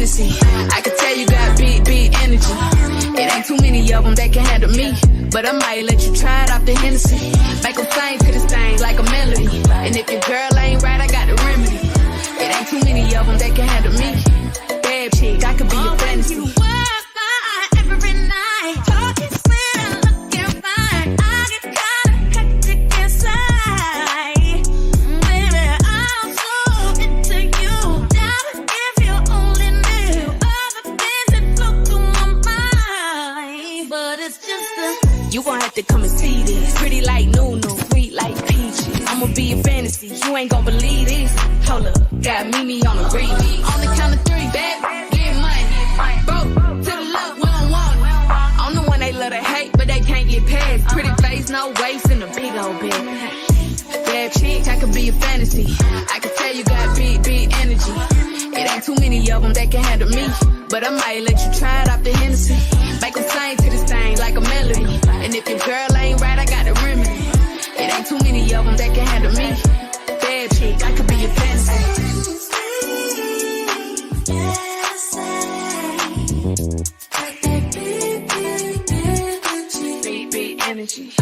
fantasy. I can tell you got big energy. It ain't too many of them that can handle me, but I might let you try it off the Hennessy. Make them sing to this thing like a melody. And if your girl ain't right, I got the remedy. It ain't too many of them that can handle me. Bad chick, I could be your fantasy. You gon' have to come and see this. Pretty like Nunu, sweet like peaches. I'ma be a fantasy, you ain't gon' believe this. Hold up, got Mimi on the remix. On the count of three, bad, get money. Broke, to the left, we don't want it. I'm the one they love to hate, but they can't get past. Pretty face, no waist, and a big old bed. Bad chick, I could be a fantasy. I can tell you got big energy. It ain't too many of them that can handle me, but I might let you try it off the Hennessy. Make them sing to this thing like a melody. And if your girl ain't right, I got the remedy. It ain't too many of them that can handle me. Bad chick, I could be your fantasy. Big energy.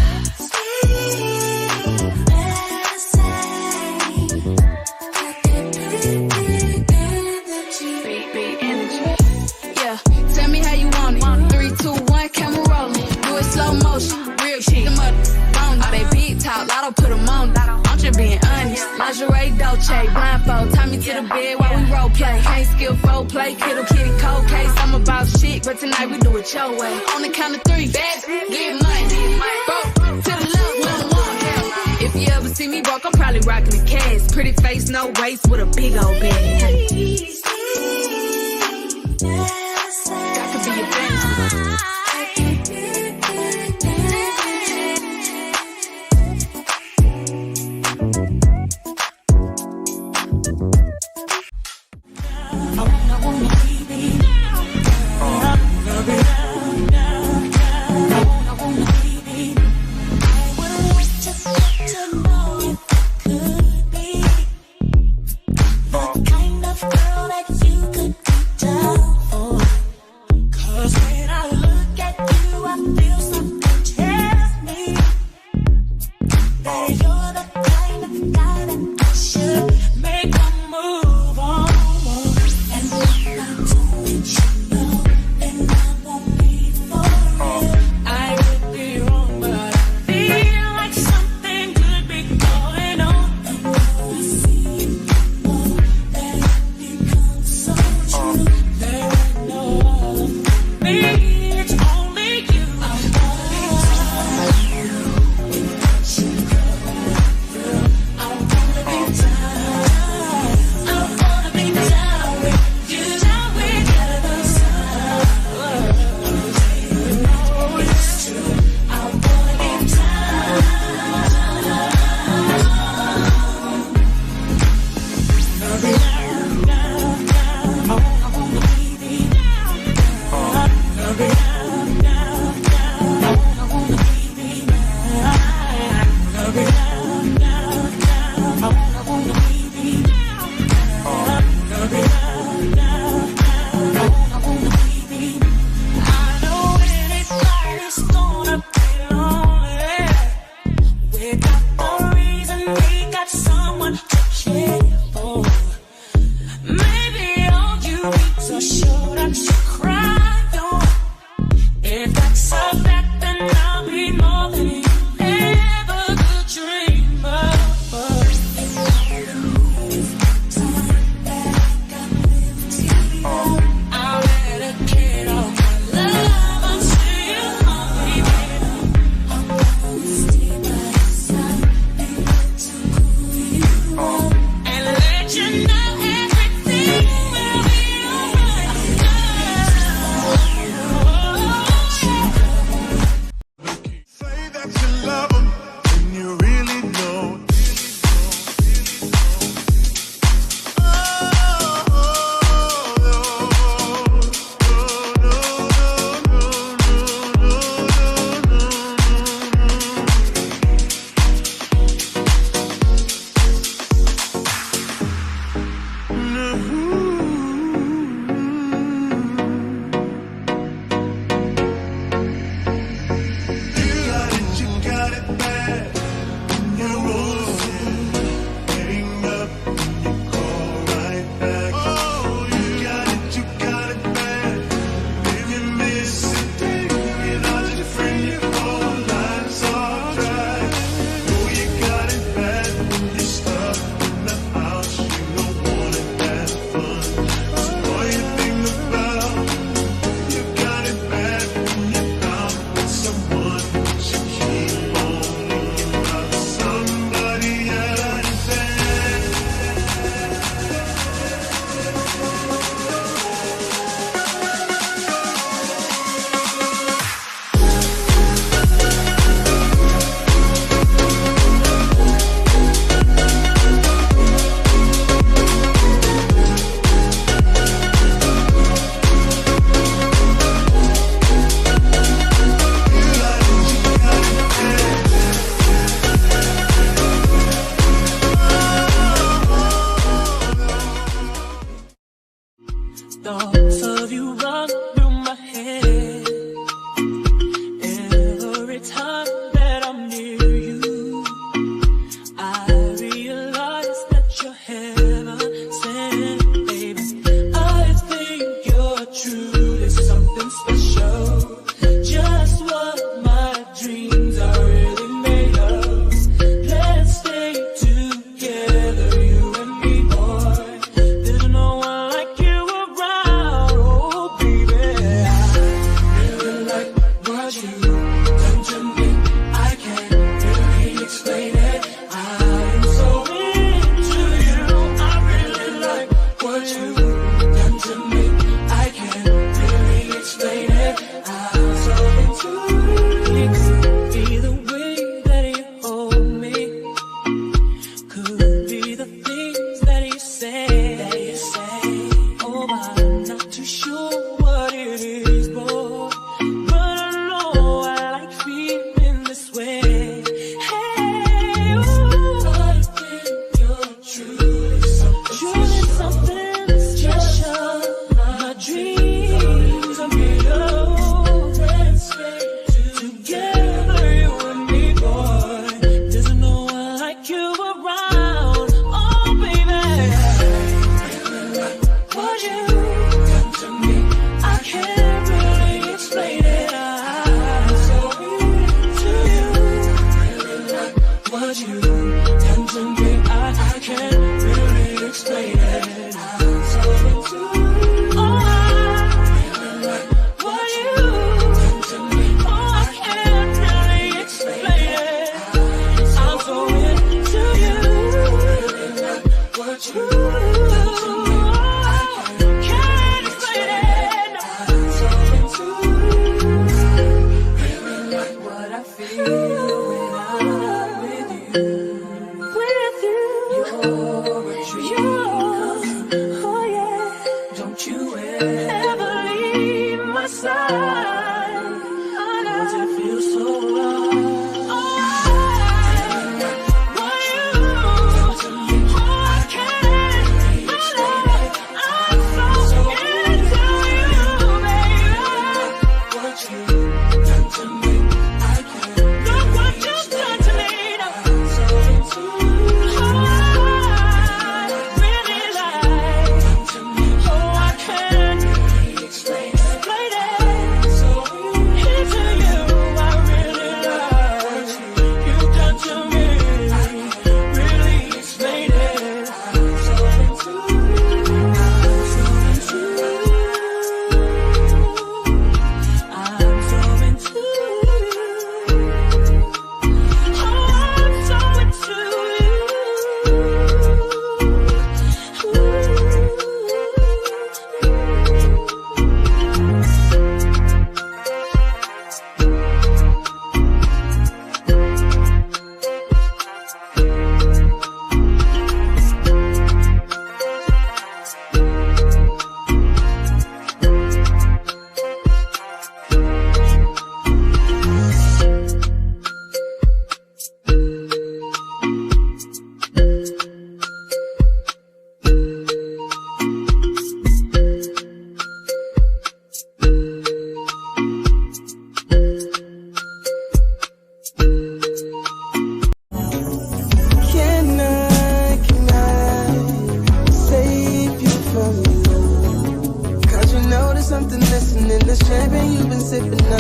Lotto put them on. I'm just being honest. Lingerie, Dolce, blindfold. Tie me to the bed while we role play. Can't skill fold play. Kittle kitty cold case. I'm about shit, but tonight we do it your way. On the count of three, bad, get money. Broke to the love, we don't want help. If you ever see me broke, I'm probably rocking the cash. Pretty face, no waist, with a big old bag. That could be your fantasy. Girl that you could be down for. 'Cause when I look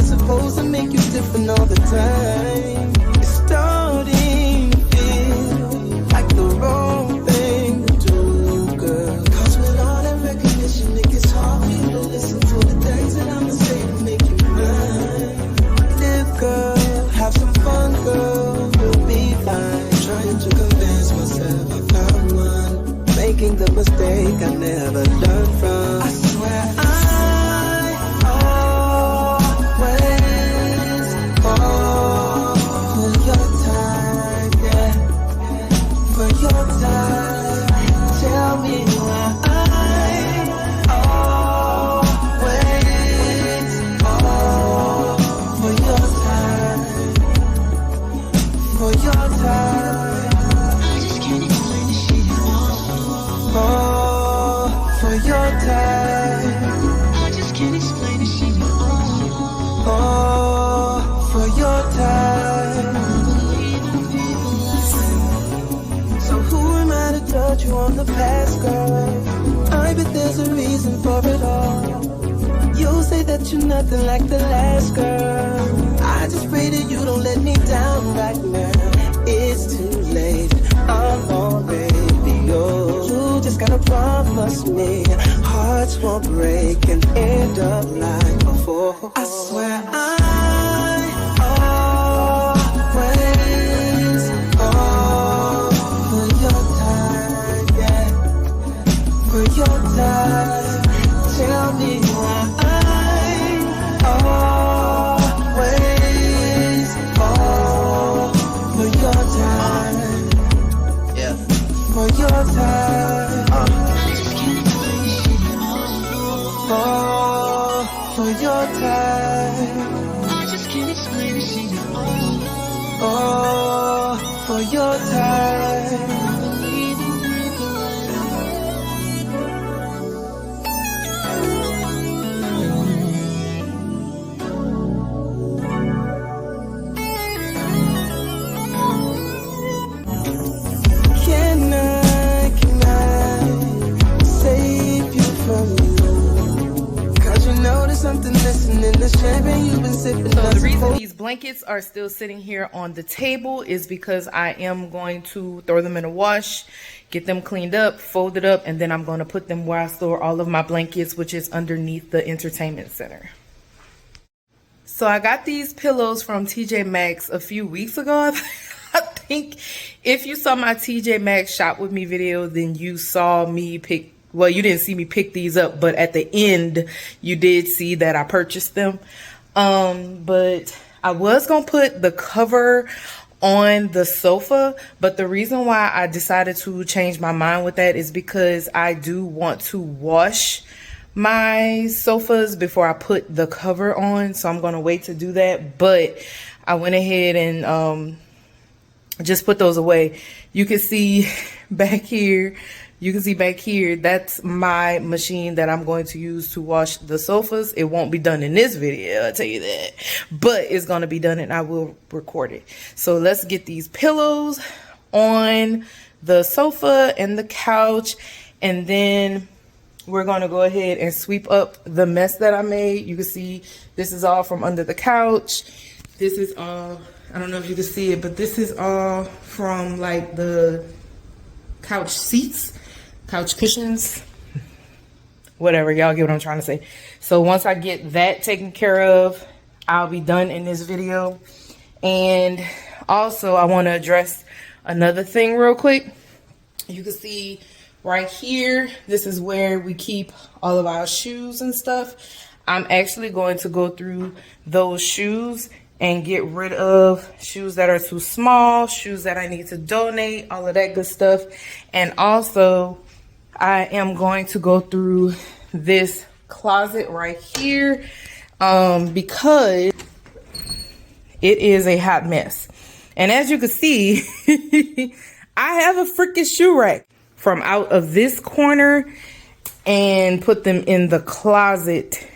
supposed to make you different all the time? It's starting to feel like the wrong thing to do, girl. Cause with all that recognition, it gets hard for you to listen to the things that I'ma say to make you mine. Live, girl, have some fun, girl, we'll be fine. Trying to convince myself I found one, making the mistake I never learned from. I swear I always fall for your time, yeah, for your time. Tell me why I always fall for your time, for your time. I just can't explain the shit at all. Oh, for your time. I just can't explain the shit at all. Oh, for your time. So who am I to judge you on the past, girl? I bet there's a reason for it all. You say that you're nothing like the last girl. I just pray that you don't let me down right now. It's too late, I'm already yours. You just gotta promise me hearts won't break and end up like before. I swear I always fall for your time, yeah, for your time. Tell me why I always fall for your time, yeah, for your time. I just can't explain this shit at all. Oh, for your time. I just can't explain this shit at all. Oh, for your time. Can I save you from you? Cause you know there's something missing in the champagne you've been sipping. So the reason these blankets are still sitting here on the table is because I am going to throw them in a wash, get them cleaned up, folded up, and then I'm going to put them where I store all of my blankets, which is underneath the entertainment center. So I got these pillows from TJ Maxx a few weeks ago. I think if you saw my TJ Maxx shop with me video, then you saw me pick, well, you didn't see me pick these up, but at the end you did see that I purchased them. But I was gonna put the cover on the sofa, but the reason why I decided to change my mind with that is because I do want to wash my sofas before I put the cover on, so I'm gonna wait to do that. But I went ahead and just put those away. You can see back here, that's my machine that I'm going to use to wash the sofas. It won't be done in this video, I'll tell you that, but it's going to be done and I will record it. So let's get these pillows on the sofa and the couch, and then we're going to go ahead and sweep up the mess that I made. You can see this is all from under the couch. This is all, I don't know if you can see it, but this is all from like the couch seats, couch cushions, whatever, y'all get what I'm trying to say. So once I get that taken care of, I'll be done in this video. And also I want to address another thing real quick. You can see right here, this is where we keep all of our shoes and stuff. I'm actually going to go through those shoes and get rid of shoes that are too small, shoes that I need to donate, all of that good stuff. And also, I am going to go through this closet right here because it is a hot mess. And as you can see, I have a freaking shoe rack from out of this corner and put them in the closet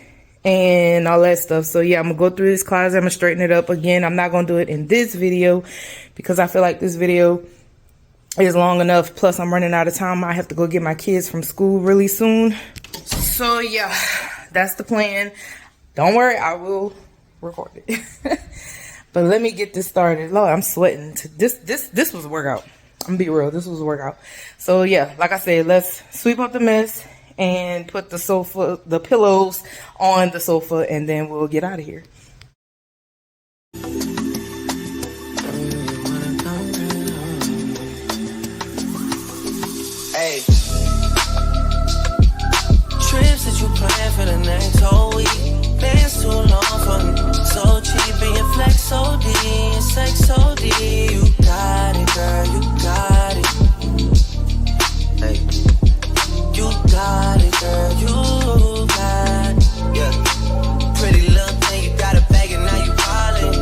and all that stuff. So yeah, I'm gonna go through this closet. I'm gonna straighten it up again. I'm not gonna do it in this video because I feel like this video is long enough. Plus I'm running out of time. I have to go get my kids from school really soon. So yeah, that's the plan. Don't worry, I will recorded. But let me get this started. Lord, I'm sweating. This was a workout. I'm gonna be real. This was a workout. So yeah, like I said, let's sweep up the mess and put the pillows on the sofa, and then we'll get out of here. Hey. Trips that you plan for the next whole week. Bands too long for me. So cheap and your flex so D and sex so D. You got it, girl, you got it. Hey. You got it, girl, you got it. Yeah. Pretty little thing, you got a bag and now you ballin'.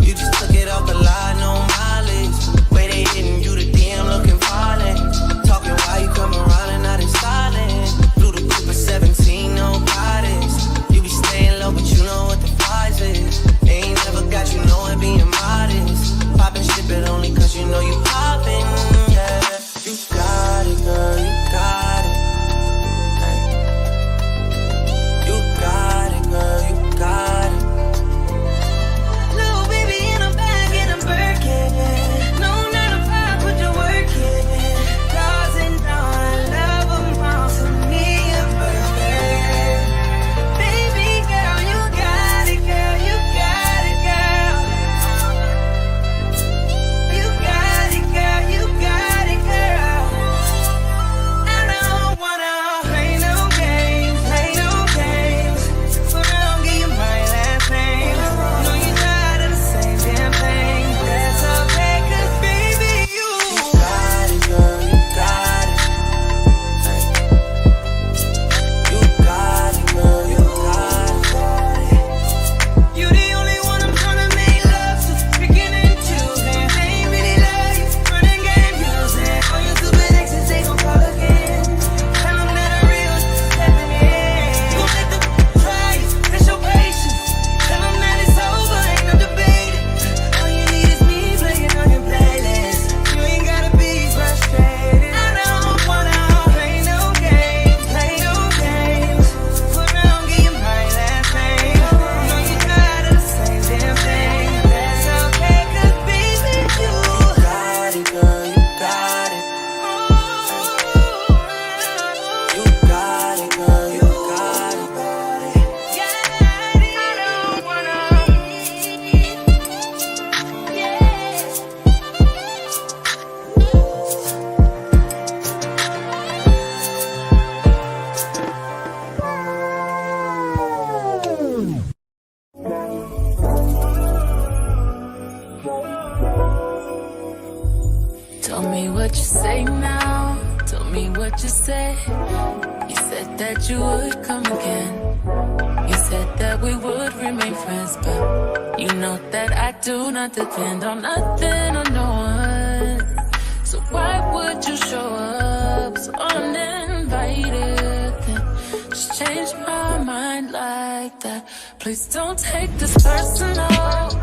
You just took it off the line, no mileage. Way they hitting you, the DM looking violent. Talking while you come around and not in silent. Blue the group of 17, no bodies. You be staying low, but you know what the price is. Ain't never got you know it being modest. Poppin' shit, but only cause you know you poppin', yeah. You got it, girl, you got it. You got it, girl, you got it. Little baby in a bag and a Birkin. No 9 to 5, put the work in. Cars and dawn, love 'em all to me a birthday. Baby girl, you got it, girl, you got it, girl. You got it, girl, you got it, girl. I don't wanna play no games, play no games. But I don't give you my last name. Know you tired of the same damn thing. That's okay, 'cause baby, you got it, girl, you got it. You got it, girl, you got it. You the only one I'm tryna make love to, picking and choosing. They ain't really love you, running game using. All your stupid exes, they gon' call again. Tell them that a real shit's stepping in. You gon' let them try you, test your patience. Tell them that it's over, ain't no debating. All you need is me playing on your playlist. You ain't gotta be frustrated. I don't wanna play no games, play no games. Put around, give you my last name. Know you tired of the same damn thing. That's okay, 'cause baby, you got it, girl, you got it. You got it, girl, you got it. I don't wanna. Tell me what you say now. Tell me what you said. You said that you would come again. You said that we would remain friends, but you know that I do not depend on nothing or no one. So why would you show up so uninvited? Then just change my mind like that. Please don't take this personal.